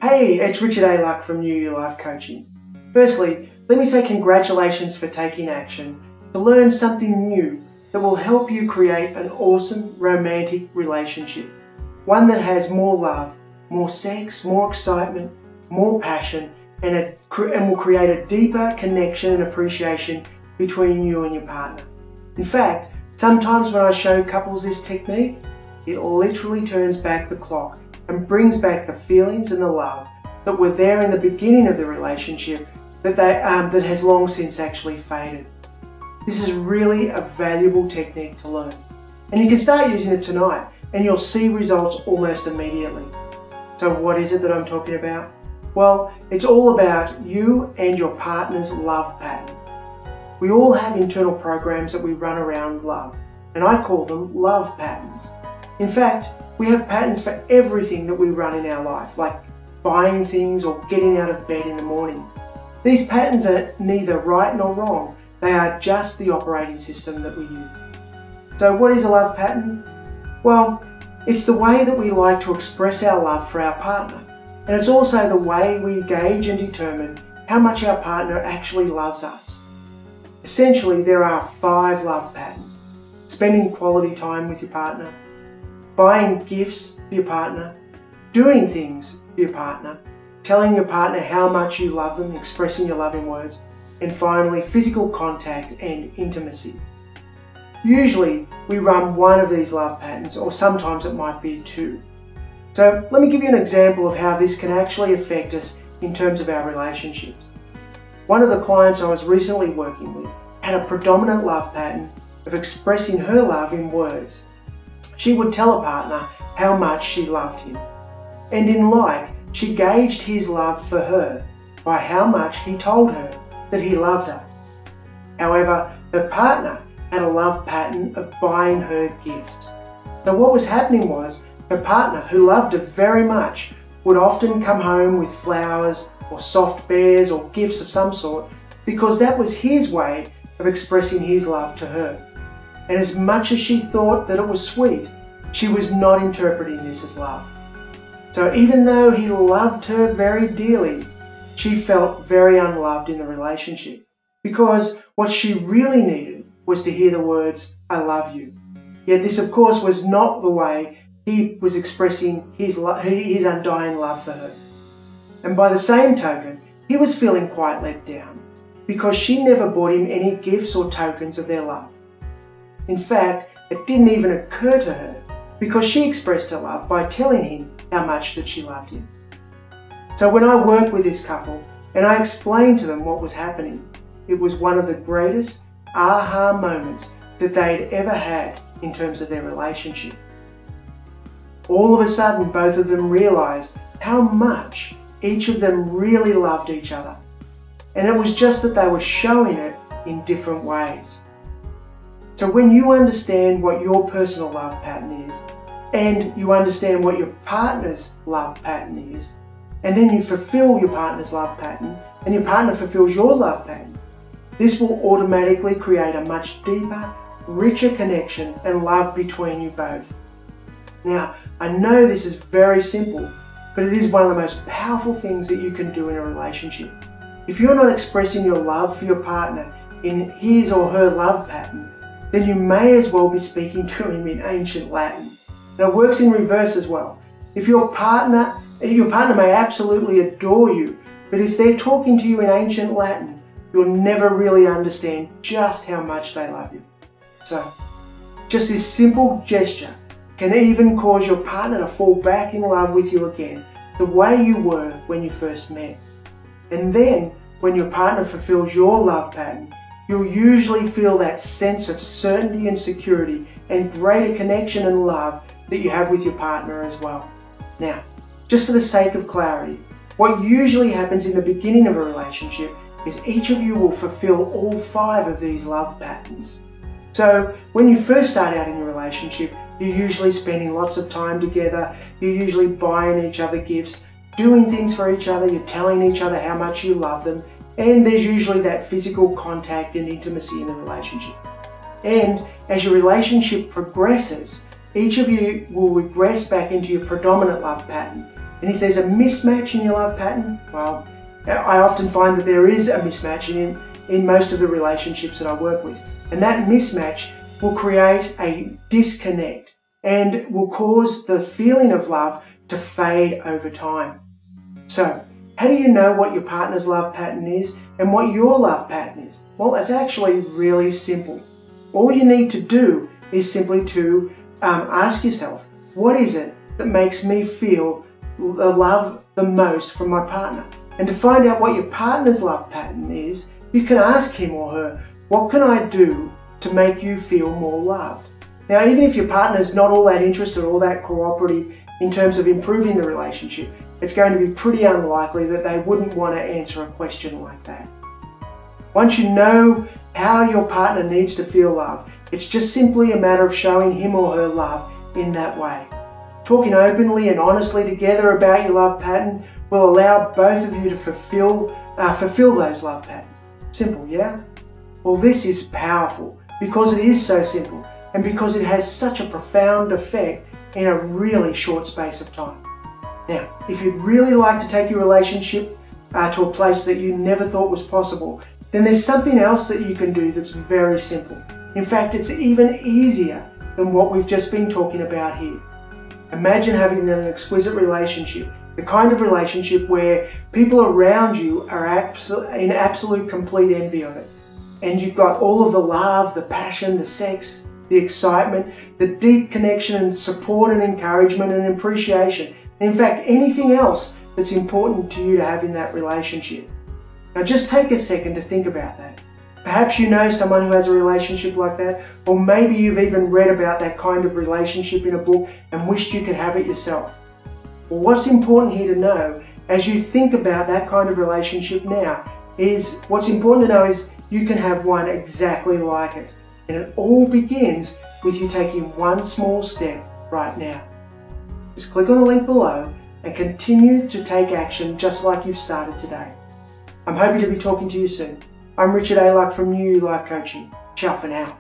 Hey, it's Richard A. Luck from New Year Life Coaching. Firstly, let me say congratulations for taking action to learn something new that will help you create an awesome romantic relationship. One that has more love, more sex, more excitement, more passion, and will create a deeper connection and appreciation between you and your partner. In fact, sometimes when I show couples this technique, it literally turns back the clock and brings back the feelings and the love that were there in the beginning of the relationship that has long since actually faded. This is really a valuable technique to learn. And you can start using it tonight and you'll see results almost immediately. So what is it that I'm talking about? Well, it's all about you and your partner's love pattern. We all have internal programs that we run around love, and I call them love patterns. In fact, we have patterns for everything that we run in our life, like buying things or getting out of bed in the morning. These patterns are neither right nor wrong. They are just the operating system that we use. So what is a love pattern? Well, it's the way that we like to express our love for our partner. And it's also the way we gauge and determine how much our partner actually loves us. Essentially, there are 5 love patterns. Spending quality time with your partner, buying gifts for your partner, doing things for your partner, telling your partner how much you love them, expressing your love in words, and finally, physical contact and intimacy. Usually, we run one of these love patterns, or sometimes it might be 2. So let me give you an example of how this can actually affect us in terms of our relationships. One of the clients I was recently working with had a predominant love pattern of expressing her love in words. She would tell a partner how much she loved him. And in like, she gauged his love for her by how much he told her that he loved her. However, her partner had a love pattern of buying her gifts. So what was happening was, her partner, who loved her very much, would often come home with flowers or soft bears or gifts of some sort, because that was his way of expressing his love to her. And as much as she thought that it was sweet, she was not interpreting this as love. So even though he loved her very dearly, she felt very unloved in the relationship, because what she really needed was to hear the words, "I love you." Yet this, of course, was not the way he was expressing his undying love for her. And by the same token, he was feeling quite let down, because she never bought him any gifts or tokens of their love. In fact, it didn't even occur to her, because she expressed her love by telling him how much that she loved him. So when I worked with this couple and I explained to them what was happening, it was one of the greatest aha moments that they'd ever had in terms of their relationship. All of a sudden, both of them realized how much each of them really loved each other. And it was just that they were showing it in different ways. So when you understand what your personal love pattern is, and you understand what your partner's love pattern is, and then you fulfill your partner's love pattern, and your partner fulfills your love pattern, this will automatically create a much deeper, richer connection and love between you both. Now, I know this is very simple, but it is one of the most powerful things that you can do in a relationship. If you're not expressing your love for your partner in his or her love pattern, then you may as well be speaking to him in ancient Latin. Now, it works in reverse as well. If your partner may absolutely adore you, but if they're talking to you in ancient Latin, you'll never really understand just how much they love you. So, just this simple gesture can even cause your partner to fall back in love with you again, the way you were when you first met. And then, when your partner fulfills your love pattern, you'll usually feel that sense of certainty and security and greater connection and love that you have with your partner as well. Now, just for the sake of clarity, what usually happens in the beginning of a relationship is each of you will fulfill all 5 of these love patterns. So when you first start out in your relationship, you're usually spending lots of time together, you're usually buying each other gifts, doing things for each other, you're telling each other how much you love them, and there's usually that physical contact and intimacy in the relationship. And as your relationship progresses, each of you will regress back into your predominant love pattern, And if there's a mismatch in your love pattern, well, I often find that there is a mismatch in most of the relationships that I work with. And that mismatch will create a disconnect and will cause the feeling of love to fade over time. So, how do you know what your partner's love pattern is and what your love pattern is? Well, it's actually really simple. All you need to do is simply to ask yourself, what is it that makes me feel the love the most from my partner? And to find out what your partner's love pattern is, you can ask him or her, what can I do to make you feel more loved? Now, even if your partner's not all that interested, all that cooperative in terms of improving the relationship, it's going to be pretty unlikely that they wouldn't want to answer a question like that. Once you know how your partner needs to feel loved, it's just simply a matter of showing him or her love in that way. Talking openly and honestly together about your love pattern will allow both of you to fulfill those love patterns. Simple, yeah? Well, this is powerful because it is so simple and because it has such a profound effect in a really short space of time. Now, if you'd really like to take your relationship to a place that you never thought was possible, then there's something else that you can do that's very simple. In fact, it's even easier than what we've just been talking about here. Imagine having an exquisite relationship, the kind of relationship where people around you are in absolute complete envy of it. And you've got all of the love, the passion, the sex, the excitement, the deep connection and support and encouragement and appreciation. In fact, anything else that's important to you to have in that relationship. Now just take a second to think about that. Perhaps you know someone who has a relationship like that, or maybe you've even read about that kind of relationship in a book and wished you could have it yourself. Well, what's important here to know as you think about that kind of relationship now is, what's important to know is you can have one exactly like it. And it all begins with you taking one small step right now. Just click on the link below and continue to take action just like you've started today. I'm hoping to be talking to you soon. I'm Richard A. Luck from New You Life Coaching. Ciao for now.